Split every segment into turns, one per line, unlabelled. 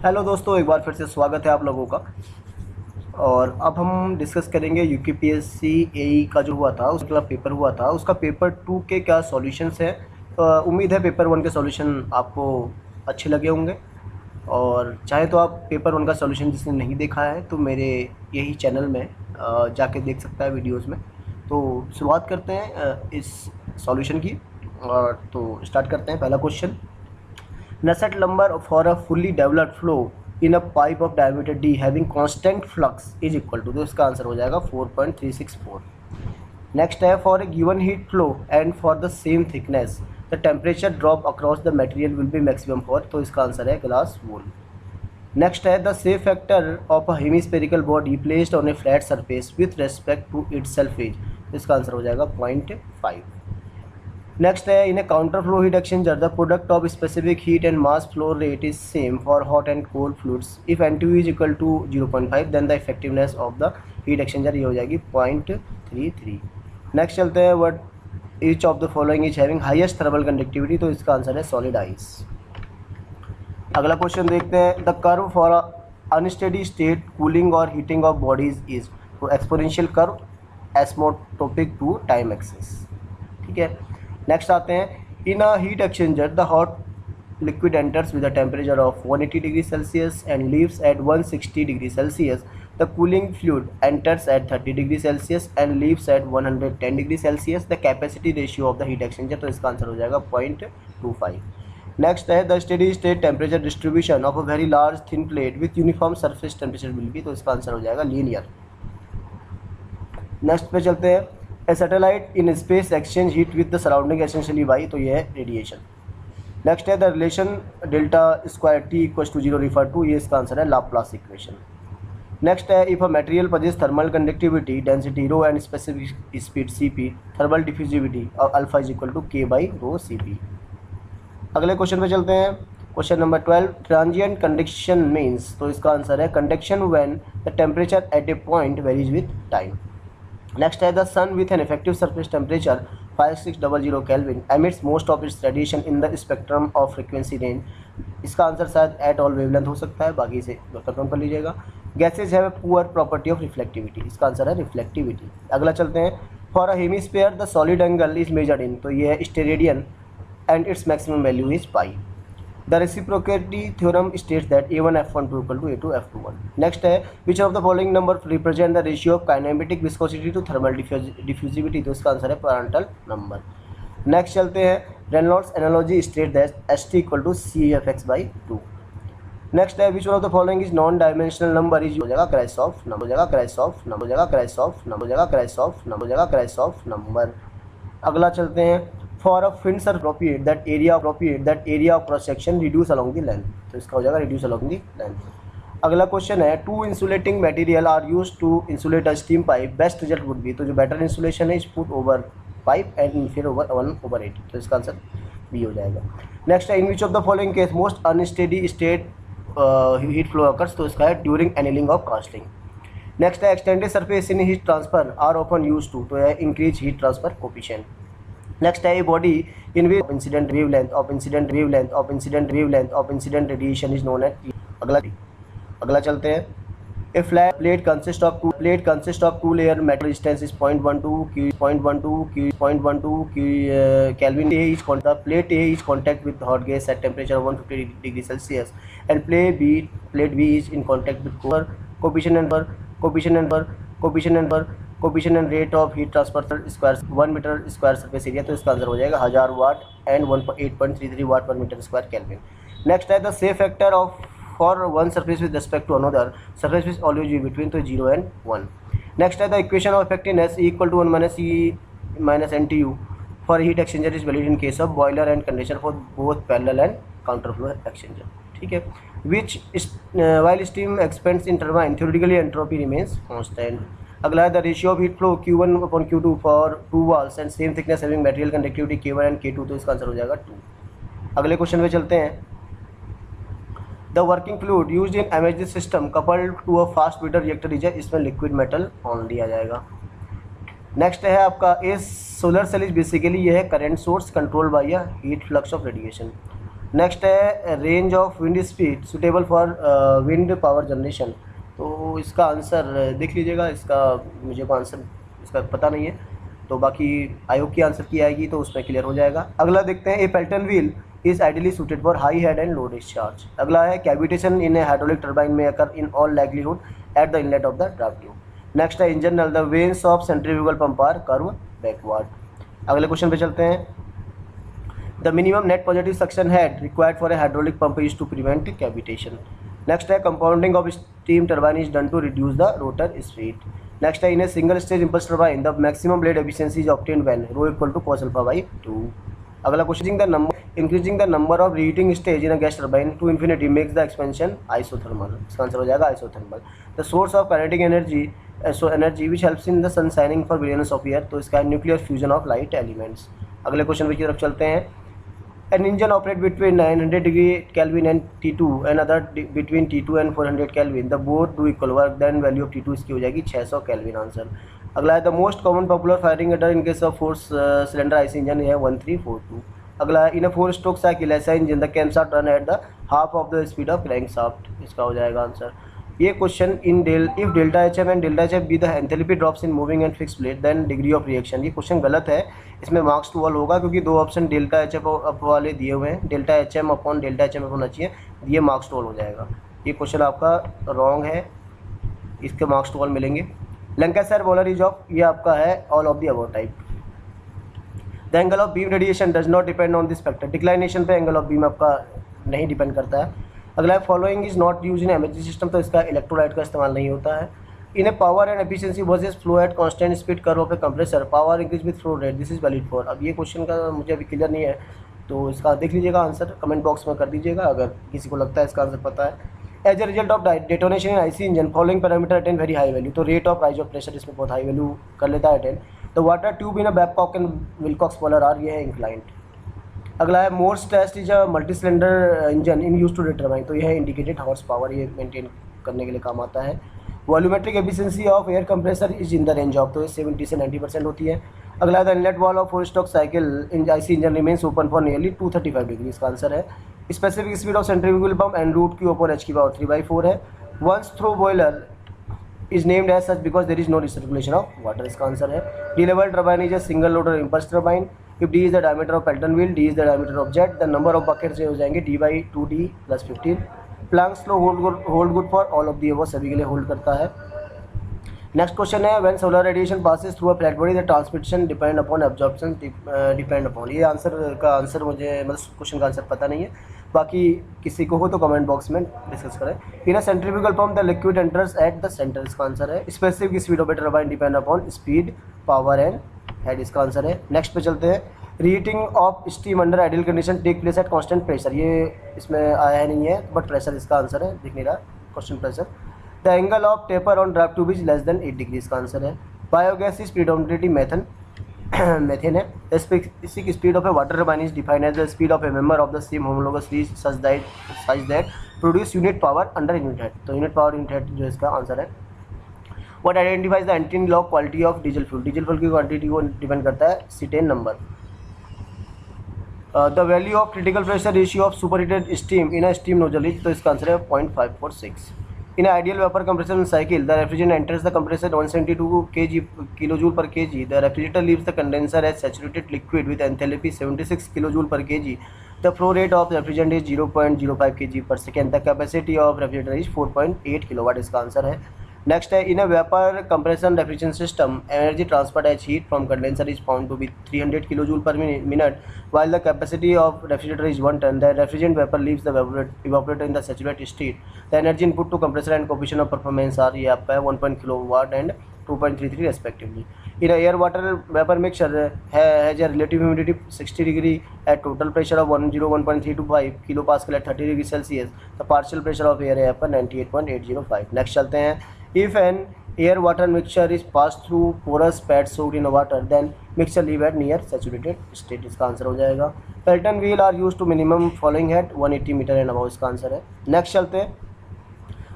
Hello दोस्तों, एक बार फिर से स्वागत है आप लोगों का। और अब हम डिस्कस करेंगे यूकेपीएससी एई का जो हुआ था, उसका पेपर हुआ था, उसका पेपर 2 के क्या सॉल्यूशंस हैं। उम्मीद है पेपर 1 के सॉल्यूशन आपको अच्छे लगे होंगे। और चाहे तो आप पेपर 1 का सॉल्यूशन जिसने नहीं देखा है तो मेरे यही चैनल में जाके देख सकता है वीडियोज़ में। तो शुरुआत करते हैं इस सॉल्यूशन की। और तो स्टार्ट करते हैं। पहला question, Nusselt number for a fully developed flow in a pipe of diameter d having constant flux is equal to, तो इसका आंसर हो जाएगा 4.364। नेक्स्ट है, for a given heat flow and for the same thickness the temperature drop across the material will be maximum for, तो इसका answer है glass wool. Next है, the safe factor of a hemispherical body placed on a flat surface with respect to its surface, तो इसका answer हो जाएगा 0.5। Next है, in a counter flow heat exchanger the product of specific heat and mass flow rate is same for hot and cold fluids if N2 is equal to 0.5 then the effectiveness of the heat exchanger, ये हो जाएगी 0.33। Next चलते हैं, what each of the following is having highest thermal conductivity, तो इसका answer है solid ice. अगला question देखते हैं, the curve for unsteady state cooling और हीटिंग ऑफ बॉडीज इज, तो exponential curve asymptotic to time axis. ठीक है। नेक्स्ट आते हैं, in a heat exchanger the hot liquid enters with a temperature of 180 degree Celsius and leaves at 160 degree Celsius, the cooling fluid enters at 30 degree Celsius and leaves at 110 degree Celsius, the capacity ratio of the heat exchanger, तो इसका answer हो जाएगा 0.25। Next है, the steady state temperature distribution of a very large thin plate with uniform surface temperature will be, तो इसका answer हो जाएगा linear. Next पे चलते हैं, a satellite in space exchange heat with the surrounding essentially by, तो ये है रेडिएशन। नेक्स्ट है, the relation delta square T equals to 0 refer to, ये इसका आंसर है लाप्लास इक्वेशन। नेक्स्ट है, if a material possess thermal conductivity density rho and specific speed Cp, thermal diffusivity और alpha is equal to K by rho Cp। अगले question पे चलते हैं, question number 12, transient conduction means, तो इसका answer है conduction when the temperature at A point varies with time. Next है, the sun with an effective surface temperature 5600 Kelvin emits most of its radiation in the spectrum of frequency range, इसका answer शायद at all wavelength हो सकता है, बाकी से confirm कर लीजिएगा। Gases have a poor property of reflectivity, इसका आंसर है रिफ्लेक्टिविटी। अगला चलते हैं, for a hemisphere the solid angle is measured in, तो ये है steradian and its maximum value is pi. The reciprocity theorem states that A1 F12 equal to A2 F21. Next है, which of the following number represent the ratio of kinematic viscosity to thermal diffusivity, तो इसका answer है Prandtl number. Next चलते हैं, Reynolds analogy state that ST equal to CFX by 2। Next है, which one of the following is non dimensional number, is हो जाएगा क्राइसॉफ number, हो जाएगा क्राइसॉफ नंबर, हो जाएगा क्राइसॉफ नंबर, हो जाएगा क्राइसॉफ नंबर, हो जाएगा क्राइसॉफ नंबर। अगला चलते हैं, for a fins are appropriate that area of cross section reduce along the length, तो इसका हो जाएगा रिड्यूस अलॉन्ग द लेंथ। अगला क्वेश्चन है, two insulating material are used to insulate a steam pipe, best result would be, तो जो better insulation है is put over pipe and फिर ओवर 1/8, तो इसका आंसर बी हो जाएगा। नेक्स्ट है, in which of the following case most unsteady state heat flow occurs, तो इसका है during annealing of casting. Next है, extended surface in heat transfer are often use to, तो है increase heat transfer coefficient. Next है, body in which incident wavelength radiation is known as. अगला चलते हैं, a flat plate consist of two layer metal resistance is 0.12 Kelvin। A is contact, plate A is contact with hot gas at temperature of 150 degree Celsius and plate B is in contact with core, coefficient and rate of heat transfer square 1 metre square surface area, तो इसका answer हो जाएगा 1000 वाट and 8.33 watt पर metre square kelvin. Next है, the safe factor of for one surface with respect to another surface is always be between, तो 0 and 1। Next है, the equation of effectiveness equal to 1 - E - NTU for heat exchanger is valid in case of boiler and condenser for both parallel and counter flow exchanger. ठीक है, which while steam expands in turbine theoretically entropy remains constant. अगला है, the ratio of heat flow Q1 upon Q2 for two walls and same thickness having material conductivity K1 and K2, तो इसका answer हो जाएगा 2। अगले question पे चलते हैं, the working fluid used in MHD system coupled to a fast breeder reactor is, इसमें liquid metal only आ जाएगा। नेक्स्ट है आपका, a solar cell is basically, यह है current source control by a heat flux of radiation. Next है range of wind speed suitable for wind power generation. तो इसका आंसर देख लीजिएगा, इसका मुझे को आंसर इसका पता नहीं है, तो बाकी आयोग की आंसर की आएगी तो उसमें क्लियर हो जाएगा। अगला देखते हैं, a Pelton wheel is ideally suited for high head and low discharge. अगला है cavitation in a hydraulic turbine में occur in all livelihood at the inlet of the draft tube. Next है इंजन general the vanes of centrifugal pump are curve backward. अगले question पे चलते हैं, the minimum net positive suction head required for a hydraulic pump is to prevent cavitation. Next है compounding of steam turbine is done to reduce the rotor speed. Next है in a single stage impulse turbine the maximum blade efficiency is obtained when rho equal to cos alpha by 2। अगला question, increasing the number of reheating stage in a gas turbine to infinity makes the expansion isothermal. इसका answer हो जाएगा isothermal. The source of kinetic energy which helps in the sun shining for billions of year. तो इसका nuclear fusion of light elements. अगले question की तरफ चलते हैं, an engine operate between 900 degree Kelvin and T2 and other between T2 and 400 Kelvin, the both do equal work, then value of T2 इसकी हो जाएगी 600 Kelvin आंसर। अगला है the most common popular firing order in case of force cylinder IC engine है 1342। अगला है in a 4 stroke cycle ऐसा engine the camshaft run at the half of the speed of crankshaft. इसका हो जाएगा answer. ये question in if delta H M and delta H F be the enthalpy drops in moving and fix plate then degree of reaction. ये question गलत है, इसमें marks to all होगा क्योंकि दो option delta H F up वाले दिए हुए हैं, delta H M upon delta H M होना चाहिए, ये मार्क्स टू ऑल हो जाएगा। ये क्वेश्चन आपका रॉन्ग है, इसके मार्क्स टू ऑल मिलेंगे। लैंकाशायर बॉलर इज ऑफ, ये आपका है all of the above type. The angle of beam radiation does not depend on this factor. Declination पे एंगल ऑफ बीम आपका नहीं डिपेंड करता है। अगला है following is not use in MHD system. तो इसका इलेक्ट्रोलाइट का इस्तेमाल नहीं होता है। In a power and efficiency versus flow at constant speed curve of A compressor, power increase with flow rate, this is valid for. अब ये question का मुझे अभी क्लियर नहीं है, तो इसका देख लीजिएगा आंसर, कमेंट बॉक्स में कर दीजिएगा अगर किसी को लगता है इसका आंसर पता है। As a result of detonation in IC engine following parameter attain very high value. तो rate of rise of pressure इसमें बहुत हाई वैल्यू कर लेता है attain. The water tube in a Babcock and Wilcox boiler are, ये है inclined. अगला है Morse test is a multi cylinder engine in use to determine. तो यह है इंडिकेटेड हॉर्स पावर, ये मेंटेन करने के लिए काम आता है। Volumetric efficiency of air compressor is in the range of, तो 70 से 90% होती है। अगला है the inlet wall of 4 stroke cycle in IC engine remains open for nearly 235 degree. इसका आंसर है। Specific speed of centrifugal pump and root Q upon H की power 3/4 है। Once through boiler is named as such because there is no recirculation of water। इसका answer है। D level turbine is a single rotor impulse turbine। if d is the diameter of Pelton wheel, d is the diameter of jet, the number of buckets हो जाएंगे d/2d + 15। Planck's law hold good for all of the above, सभी के लिए hold करता है। Next question है, when solar radiation passes through a flat body the transmission depend upon absorption depend upon। ये answer का आंसर मुझे मतलब क्वेश्चन का आंसर पता नहीं है, बाकी किसी को हो तो कमेंट बॉक्स में डिस्कस करें। In a centrifugal pump the liquid enters at the centre. इसका आंसर है। Specific speed of a turbine depend upon speed, power and head. इसका आंसर है। नेक्स्ट पे चलते हैं, reheating of steam under ideal condition take place at constant pressure. ये इसमें आया नहीं है बट प्रेशर इसका आंसर है, दिख नहीं रहा question pressure. The angle of taper on draft tube is less than 8 degree. इसका आंसर है। Biogas is predominantly methane methane है। The specific speed of a water turbine is defined as the speed of a member of the same homologous series such that produce unit power under unit head. तो unit power unit head जो इसका answer है। What identifies the anti lock quality of diesel fuel. Diesel fuel की quantity को depend करता है cetane number. The value of critical pressure ratio of superheated steam in a steam nozzle is, तो इसका answer है 0.546। In an ideal vapor compression cycle, the refrigerant enters the compressor 172 kilojoule per kg. The refrigerator leaves the condenser as saturated liquid with enthalpy 76 kilojoule per kg. The flow rate of refrigerant is 0.05 kg per second. The capacity of refrigerator is 4.8 kilowatt। इसका answer है। Next है, in a vapour compression refrigeration system energy transferred as heat from condenser is found to be 300 kilojoule per minute while the capacity of refrigerator is 1 ton. The refrigerant vapor leaves the evaporator in the saturated state. The energy input to compressor and coefficient of performance are, ये आपका है 1 kilowatt and 2.33 respectively. In a air water vapor mixture has a relative humidity 60 degree at total pressure of 101.325 kilopascal at 30 degree Celsius. The partial pressure of air है आपका 98.805। Next चलते हैं, if an air water mixture is passed through porous pads soaked in water then mixture leave at near saturated state। इसका answer हो जाएगा। Pelton wheel are used to minimum following at 180 metre and above. इसका answer है। Next चलते हैं,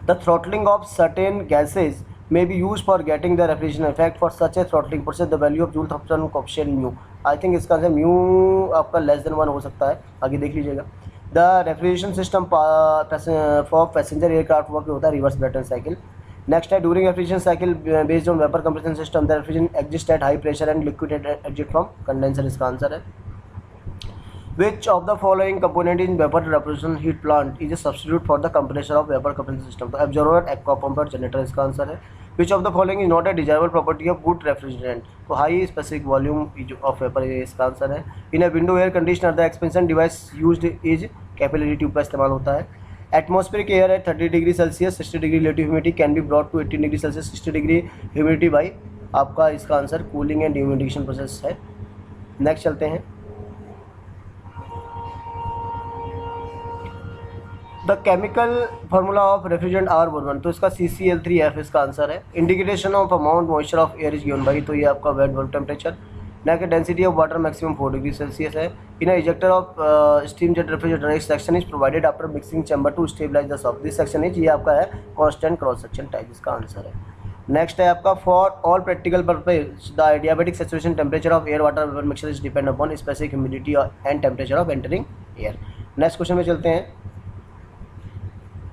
the throttling of certain gases may be used for getting the refrigeration effect. For such a throttling process the value of Joule Thomson coefficient mu, I think इसका answer mu आपका less than 1 हो सकता है, आगे देख लीजिएगा। The refrigeration system for passenger aircraft work होता है रिवर्स ब्रेटन साइकिल। नेक्स्ट है during refrigeration cycle based on vapour compression system the refrigeration exist at high pressure and liquid exit from condenser, इसका आंसर है। Which of the following component in vapor evaporation heat plant is a substitute for the compressor of vapor compression system? तो absorber, aqua pump और generator इसका answer है। Which of the following is not a desirable property of good refrigerant? तो high specific volume of vapor इसका answer है। In a window air conditioner the expansion device used is capillary tube का इस्तेमाल होता है। Atmospheric air at 30 degree Celsius 60 degree relative humidity can be brought to 18 degree Celsius 60 degree humidity by, आपका इसका answer cooling and humidification process है। Next चलते हैं। The chemical formula of refrigerant R11, तो इसका CCl3F इसका आंसर है। Indication of amount moisture of air is given by, तो ये आपका wait bulb temperature. Next density of water maximum 4 degree Celsius है। इन ejector of steam jet refrigerator इस section is provided after mixing chamber to stabilize the soft, this section is, ये आपका है constant cross section type, इसका answer है। Next है आपका for all practical purpose the adiabatic saturation temperature of air water vapour mixture is depend upon specific humidity and temperature of entering air. Next question में चलते हैं।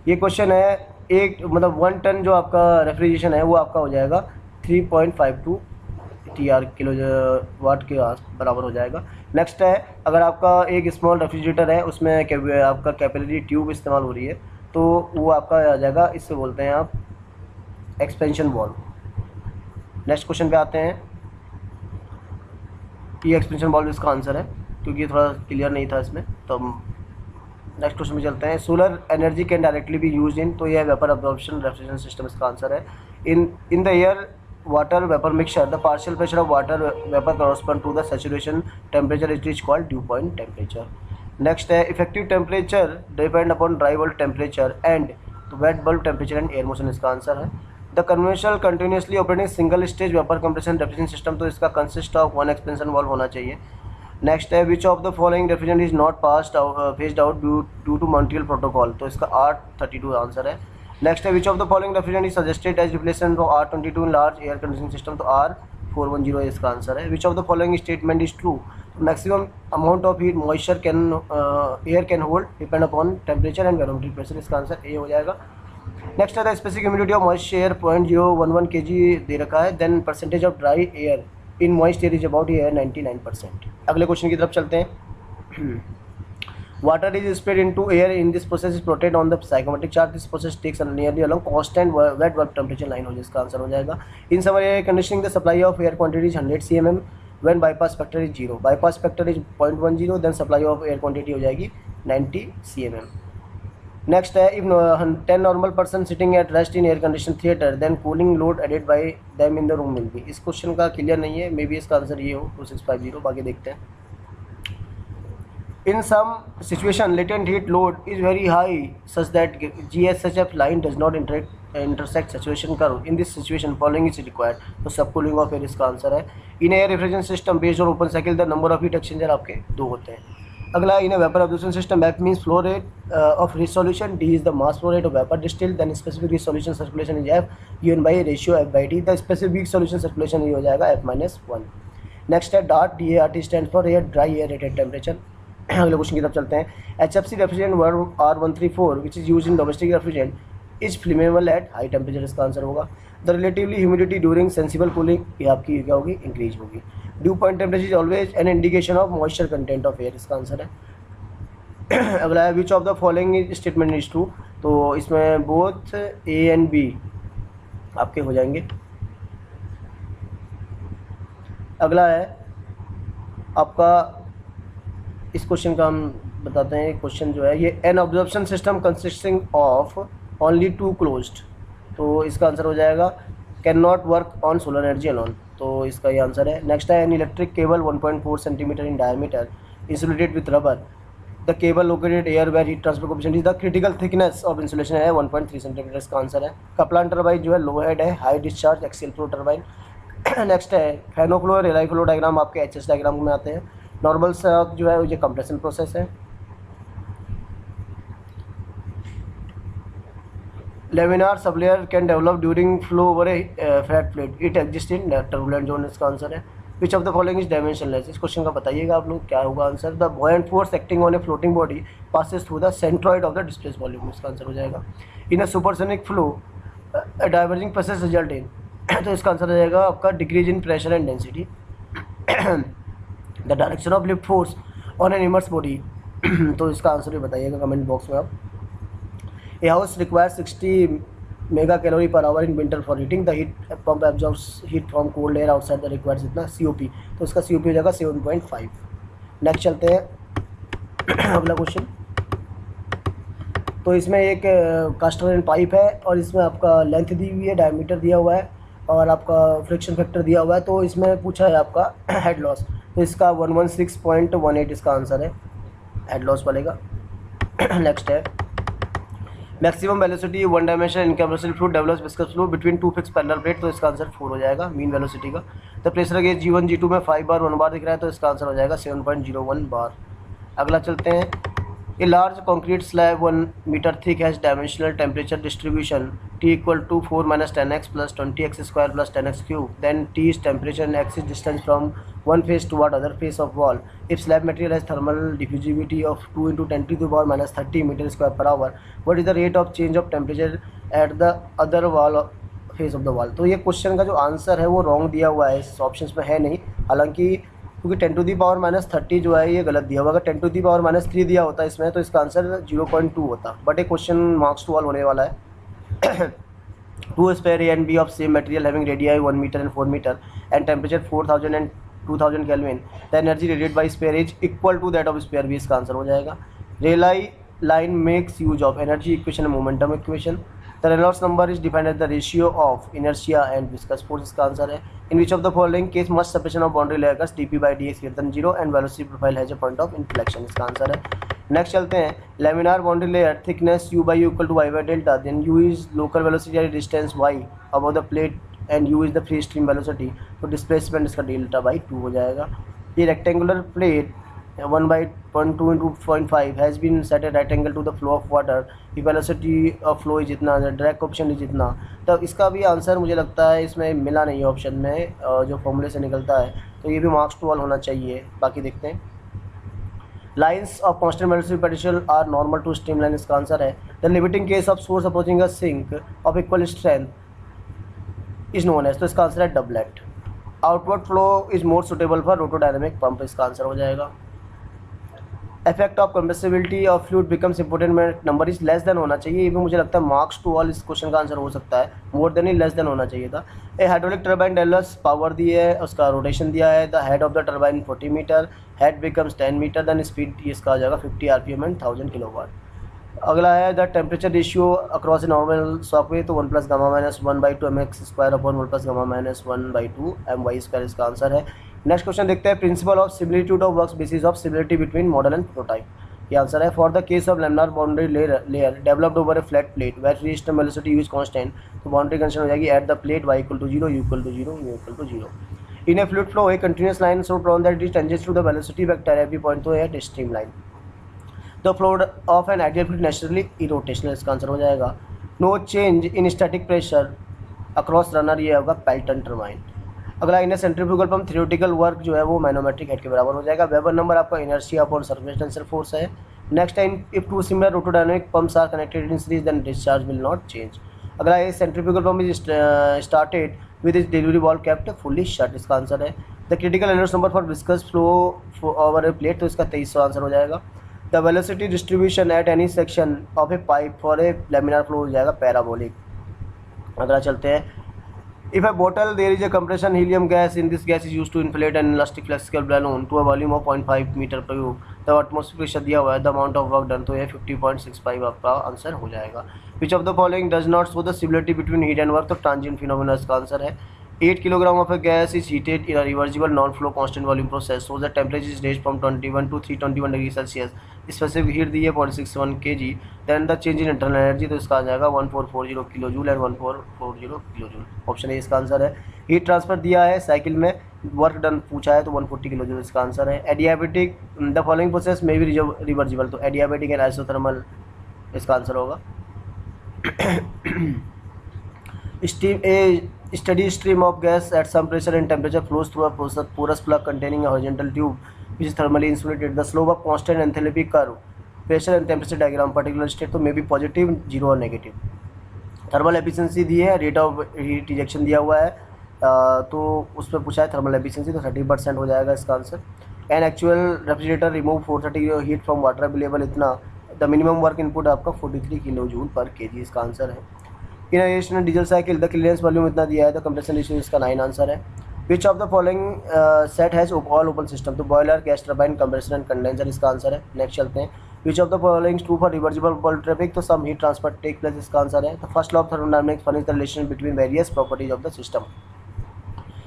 ये question है एक मतलब 1 टन जो आपका रेफ्रिजरेशन है वो आपका हो जाएगा 3.52 TR किलो वाट के बराबर हो जाएगा। नेक्स्ट है अगर आपका एक स्मॉल रेफ्रिजरेटर है उसमें आपका कैपिलरी ट्यूब इस्तेमाल हो रही है तो वो आपका आ जाएगा, इससे बोलते हैं आप एक्सपेंशन वॉल्व। नेक्स्ट क्वेश्चन पे आते हैं। ये एक्सपेंशन वॉल्व इसका आंसर है क्योंकि थोड़ा क्लियर नहीं था इसमें, तो नेक्स्ट क्वेश्चन में चलते हैं। Solar energy can directly be use in, तो ये वेपर अब्जॉर्प्शन रेफ्रिजरेशन सिस्टम इसका आंसर है। In the air water vapour mixture the partial pressure of water vapour correspond to the saturation temperature is called dew point temperature. Next है effective temperature depend upon dry bulb temperature and wet bulb temperature and air motion, इसका answer है। The conventional continuously operating single stage vapour compression refrigeration system, तो इसका consist of 1 expansion valve होना चाहिए। Next है which of the following refrigerant is not phased out due to Montreal protocol, तो इसका R32 answer है। Next है which of the following refrigerant is suggested as replacement for R22 in large air conditioning system, तो R410 इसका answer है। Which of the following statement is true, maximum amount of heat moisture can air can hold depend upon temperature and barometric pressure, इसका answer ए हो जाएगा। Next है the specific humidity of moist air 0.011 kg दे रखा है, then percentage of dry air in moist air is about air 99%। अगले question की तरफ चलते हैं। Water is spread into air in this process is protected on the psychometric chart, this process takes nearly along constant wet bulb temperature line हो, जिसका आंसर हो जाएगा। In summer air conditioning the supply of air quantity is 100 cmm when bypass factor is 0, bypass factor is 0.10, then supply of air quantity हो जाएगी 90 cmm। Next है if 10 normal person sitting at rest in air condition theatre then cooling load added by them in the room will be, इस question का clear नहीं है, may be इसका answer ये हो 2650, बाकी देखते हैं। In some situation latent heat load is very high such that GSHF line does not intersect saturation curve, in this situation following is required, तो सब कूलिंग ऑफ एयर इसका answer है। In air refrigeration system based on open cycle the number of heat exchanger आपके 2 होते हैं। अगला in vapour absorption system F means flow rate of resolution, D is the mass flow rate of vapour distilled, then specific resolution circulation is F given by ratio F/T, the specific solution circulation ये हो जाएगा F-1। Next है DART, DART stand for air dry air rated temperature. अगले question की तरफ चलते हैं। HFC refrigerant verb R134 which is use in domestic refrigerant is flammable at high temperature, इसका आंसर होगा। The relatively humidity during sensible cooling, ये आपकी क्या होगी, इंक्रीज होगी। Dew point temperature is always an indication of moisture content of air, इसका answer है। अगला है which of the following statement is true, तो इसमें बोथ A एंड B आपके हो जाएंगे। अगला है आपका, इस क्वेश्चन का हम बताते हैं। क्वेश्चन जो है ये an absorption system consisting of only 2 closed, तो इसका आंसर हो जाएगा can not work on solar energy alone, तो इसका ये आंसर है। नेक्स्ट है an electric cable 1.4 centimetre in diameter insulated with rubber, the cable located air where heat transfer coefficient is the critical thickness of insulation है 1.3 centimetre, इसका answer है। Kaplan turbine जो है लो हेड है, high discharge axial flow turbine. Next है Fanno flow और Rayleigh flow diagram आपके HS diagram में आते हैं। नॉर्मल सॉक जो है ये कंप्रेशन प्रोसेस है। Laminar sublayer can develop during flow over a flat plate, it exist in turbulent zone, इसका आंसर है। Which of the following is dimensionless, इस क्वेश्चन का बताइएगा आप लोग क्या होगा answer. The buoyant force acting on a floating body passes through the centroid of the displace volume, इसका आंसर हो जाएगा। In a supersonic flow diverging process result in, तो इसका आंसर हो जाएगा आपका decrease in pressure and density. The direction of lift force on an immerse body, तो इसका आंसर भी बताइएगा कमेंट बॉक्स में आप। A house requires 60 mega calorie per hour in winter for heating, the heat pump absorbs heat from cold air outside the requires इतना COP, तो इसका COP हो जाएगा 7.5। नेक्स्ट चलते हैं अगला क्वेश्चन। तो इसमें एक कास्ट आयरन पाइप है और इसमें आपका लेंथ दी हुई है, डायमीटर दिया हुआ है और आपका फ्रिक्शन फैक्टर दिया हुआ है। तो इसमें पूछा है आपका हेड लॉस, तो इसका 116.18 इसका आंसर है हेड लॉस वाले का। नेक्स्ट है maximum velocity one dimension incompressible fluid develops viscous flow between two fix parallel plate, तो इसका आंसर 4 हो जाएगा मीन वेलोसिटी का। The pressure gauge G1 G2 में 5 बार 1 बार दिख रहा है, तो इसका आंसर हो जाएगा 7.01 बार। अगला चलते हैं। A large concrete slab 1 metre thick has dimensional temperature distribution T = 4 - 10x + 20x² + 10x³ then T is temperature and x is distance from one face toward other face of wall. If slab material has thermal diffusivity of 2 × 10⁻³ meter² per hour, what is the rate of change of temperature at the other wall face of the wall? तो ये question का जो answer है वो wrong दिया हुआ है, इस ऑप्शन में है नहीं। हालांकि क्योंकि 10⁻³ जो है ये गलत दिया हुआ, अगर 10⁻³ दिया होता इसमें तो इसका आंसर 0.2 होता, बट ये क्वेश्चन मार्क्स टू ऑल होने वाला है। Two spare A and B of same material having radii 1 meter and 4 meter and temperature 4000 and 2000 Kelvin, the energy radiated by spare is equal to that of spare B, इसका answer हो जाएगा। Rayleigh line makes use of energy equation and momentum equation. The Reynolds number is defined as the ratio of inertia and viscous force, इसका answer है। In which of the following case must separation of boundary layers dp/dx greater than 0 and velocity profile has a point of inflection, इसका answer है। Next चलते हैं। Laminar boundary layer thickness U/U = y/delta, then U is local velocity at distance y above the plate and U is the free stream velocity, तो displacement इसका delta/2 हो जाएगा। ये rectangular plate 1/2 × 0.5 has been set at right angle to the flow of water, की velocity of flow is इतना, drag coefficient is इतना, तो इसका भी आंसर मुझे लगता है इसमें मिला नहीं है ऑप्शन में, जो फॉर्मूले से निकलता है, तो ये भी मार्क्स टू ऑल होना चाहिए। बाकी देखते हैं। Lines of constant velocity potential are normal to streamline, इसका आंसर है। The limiting case of source approaching a sink of equal strength is known as, तो इसका आंसर है doublet. Outward flow is more suitable for rotodynamic pump, इसका answer हो जाएगा। Effect of compressibility of fluid becomes important में number is less than होना चाहिए, ये भी मुझे लगता है मार्क्स टू ऑल इस क्वेश्चन का आंसर हो सकता है, मोर देन ही लेस देन होना चाहिए था। A hydraulic turbine develops power दी है, उसका रोटेशन दिया है। The head of the turbine 40 metre, head becomes 10 metre, then speed इसका आ जाएगा 50 RPM एंड 1000 किलोवाट। अगला है the temperature ratio across a normal shockwave, तो 1 + γ-1/2 mx² अपॉन 1 + γ-1/2 my², इसका आंसर है। नेक्स्ट क्वेश्चन देखते हैं। Principle of similitude of works basis of similarity between model and prototype, ये आंसर है। For the case of laminar boundary layer developed over a flat plate where free stream velocity is constant, तो boundary condition हो जाएगी at the plate y = 0, u = 0, mu = 0। In a fluid flow a continuous line so drawn that it tangents to the velocity vector every point, तो है streamline. The flow of an ideal fluid naturally irrotational, इसका answer हो जाएगा। No change in static pressure across runner, ये होगा Pelton turbine. अगला in centrifugal pump theoretical work जो है वो मैनोमेट्रिक हेड के बराबर हो जाएगा। वेबर नंबर आपका inertia upon surface tensor force है। Next time if two similar rotodynamic pumps are connected in series then discharge will not change. अगला ये centrifugal pump is started with is delivery valve kept fully shut, इसका answer है। The critical energy number for viscous flow over A plate, तो इसका 2300 answer हो जाएगा। The velocity distribution at any section of A pipe for a laminar flow हो जाएगा parabolic. अगला चलते हैं। If a bottle there is a compression helium gas, in this gas is used to inflate an elastic flexible balloon to a volume of 0.5 meter per cube, the atmospheric pressure दिया हुआ है, the amount of work done, तो ये 50.65 आपका answer हो जाएगा। Which of the following does not show the similarity between heat and work, तो transient phenomena इसका आंसर है। 8 kg of a gas is heated in a reversible non-flow constant volume process, so the temperature is raised from 21 to 321 degree Celsius. Specific heat दी है 0.61 kg, then the change in internal energy, तो इसका आ जाएगा 1440 kilo joule and 1440 kilo joule, option A इसका answer है। Heat transfer दिया है साइकिल में, वर्क डन पूछा है तो 140 किलो जूल इसका आंसर है। एडियाबेटिक द फॉलोइंग प्रोसेस में भी रिवर्जिबल, तो एडियाबेटिक एंड आइसोथर्मल इसका आंसर होगा। A steady stream of gas at some pressure and temperature flows through a porous plug containing a horizontal tube which is thermally insulated. The slope of constant enthalpy curve, pressure and temperature diagram, particular state तो may be positive, zero और negative. Thermal efficiency दी है, rate of heat rejection दिया हुआ है, तो उस पर पूछा है थर्मल एफिशिएंसी, तो 30% हो जाएगा इसका answer. An actual refrigerator remove 430 heat from water available, इतना. द मिनिमम वर्क इनपुट आपका 43 किलो जूल पर केजी, इसका आंसर है. In additional diesel cycle the clearance volume इतना दिया है, द कंप्रेशन रेशियो इसका 9 आंसर है. Which of the following set has all open system, तो boiler, gas turbine, compressor and condenser, इसका आंसर है. नेक्स्ट चलते हैं. Which of the following true for reversible bulb traffic, तो some heat transfer take place, इसका answer है. The first law of thermodynamics furnish the relation between various properties of the system,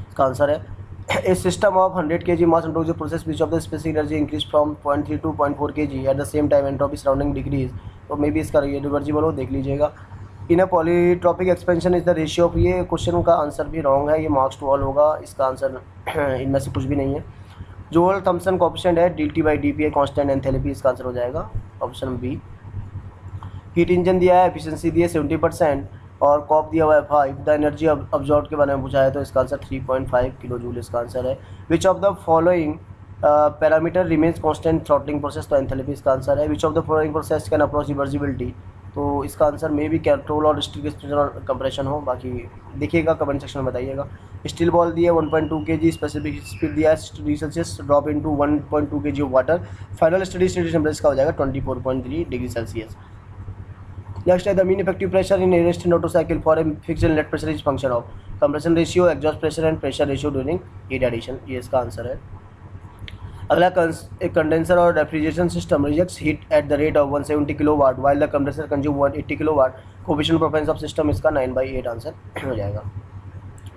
इसका answer है. A system of 100 kg mass undergoes a process which of the specific energy increased from 0.3 to 0.4 kg at the same time entropy surrounding decrease, तो may be इसका reversible हो, देख लीजिएगा. In a polytropic expansion is the ratio of, ये question का answer भी wrong है, ये मार्क्स टू ऑल होगा, इसका आंसर इनमें से कुछ भी नहीं है. जोल थॉम्सन कोएफिशिएंट है dt/dPi कांस्टेंट एंथैल्पी, इसका आंसर हो जाएगा ऑप्शन बी. हीट इंजन दिया है, एफिशिएंसी दी है 70% और कॉप दिया हुआ है 5. द एनर्जी अब्जॉर्ब के बारे में पूछा है, तो इसका आंसर 3.5 किलो जूल, इसका आंसर है. Which of the following parameter remains constant throttling process, तो एंथैल्पी इसका आंसर है. Which of the following process can approach reversibility, तो इसका आंसर मे भी कंट्रोल और स्टील एक्सप्रेशन और कंप्रेशन हो, बाकी देखिएगा कमेंट सेक्शन में बताइएगा. स्टील बॉल दिया है 1.2 kg, स्पेसिफिक स्पीड दिया है 60 degree Celsius, drop into 1.2 kg of water, final study state temperature का हो जाएगा 24.3 डिग्री सेल्सियस. नेक्स्ट है the mean effective pressure in air stand auto cycle for a fixed net pressure is function of compression ratio, exhaust pressure and pressure ratio during heat addition, ये इसका answer है. अगला एक condenser और refrigeration system rejects heat at the rate of 170 kilowatt while the condenser consume 180 kilowatt, coefficient performance of system इसका 9/8 answer हो जाएगा.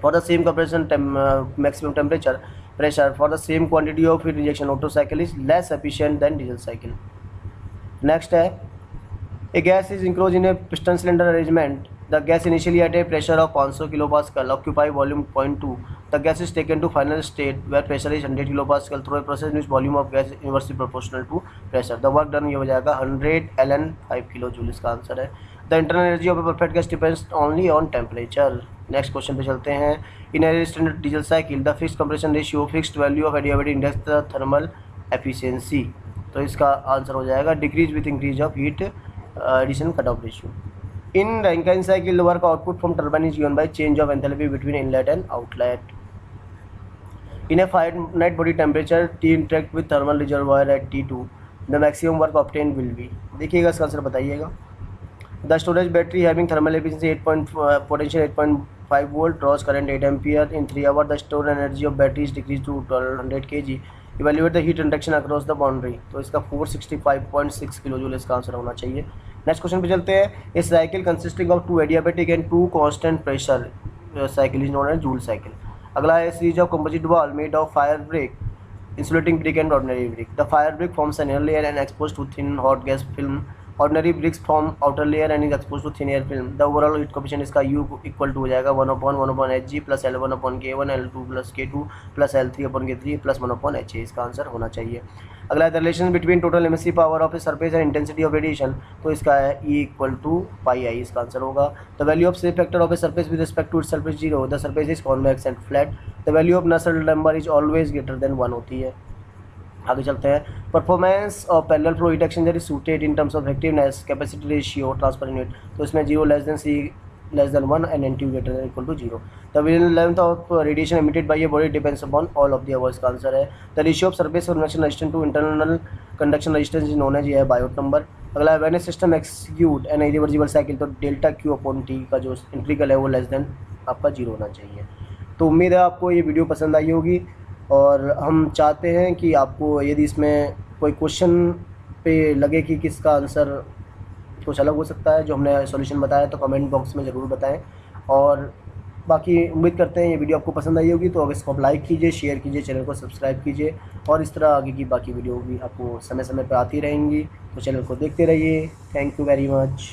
For the same compression maximum temperature pressure for the same quantity of heat rejection Otto cycle is less efficient than Diesel cycle. Next है a gas is enclosed in a piston cylinder arrangement. The gas initially at a pressure of 500 kilopascal occupy volume 0.2. The gas is taken to final state where pressure is 100 kilopascal through a process in which volume of gas is inversely proportional to pressure. The work done ये हो जाएगा 100 ln 5 kilojoule, इसका answer है. The internal energy of a perfect gas depends only on temperature. Next question पे चलते हैं. In a standard diesel cycle, the fixed compression ratio, fixed value of adiabatic index, the thermal efficiency, तो इसका answer हो जाएगा decrease with increase of heat addition cutoff ratio. In Rankine cycle, the work output from turbine is given by change of enthalpy between inlet and outlet. In a finite body temperature, T interact with thermal reservoir at T2. The maximum work obtained will be. देखिएगा इसका answer बताइएगा. The storage battery having thermal efficiency potential 8.5 volt, draws current 8 ampere in 3 hours. The stored energy of battery is decreased to 1200 kg. Evaluate the heat induction across the boundary, तो इसका 465.6 kilo joule इसका answer होना चाहिए. Next question पे चलते हैं. A cycle consisting of 2 adiabatic and 2 constant pressure cycle is known as Joule cycle. अगला है series of composite wall made of fire brick, insulating brick and ordinary brick. The fire brick forms an inner layer and exposed to thin hot gas film. Ordinary bricks form outer layer and is exposed to thin air film. The overall heat coefficient इसका U equal to हो जाएगा 1/1/Hg plus L1/K1 L2 plus K2 plus L3/K3 plus 1/Ha, इसका answer होना चाहिए. अगला the relation between total emissive power of a surface and intensity of radiation, तो इसका है E equal to pi I, इसका आंसर होगा. The value of shape factor of a surface with respect to its surface 0. The surface is convex and flat. The value of Nusselt number is always greater than 1 होती है. आगे चलते हैं. Performance of parallel flow heat exchanger is suited in terms of effectiveness, capacity ratio, transfer unit, तो इसमें 0 less than C less than 1 and NTU greater than equal to 0. The wavelength of radiation emitted by a body depends upon all of the above, इसका answer है. The ratio of surface convection resistance to internal conduction resistance is known as, ये है Biot number. अगला है when a system execute an irreversible cycle, तो delta Q/T का जो integral है वो लेस देन आपका 0 होना चाहिए. तो उम्मीद है आपको ये वीडियो पसंद आई होगी और हम चाहते हैं कि आपको यदि इसमें कोई क्वेश्चन पे लगे कि किसका आंसर कुछ अलग हो सकता है जो हमने सॉल्यूशन बताया, तो कमेंट बॉक्स में ज़रूर बताएं. और बाकी उम्मीद करते हैं ये वीडियो आपको पसंद आई होगी, तो अब इसको आप लाइक कीजिए, शेयर कीजिए, चैनल को सब्सक्राइब कीजिए और इस तरह आगे की बाकी वीडियो भी आपको समय समय पर आती रहेंगी, तो चैनल को देखते रहिए. Thank you very much.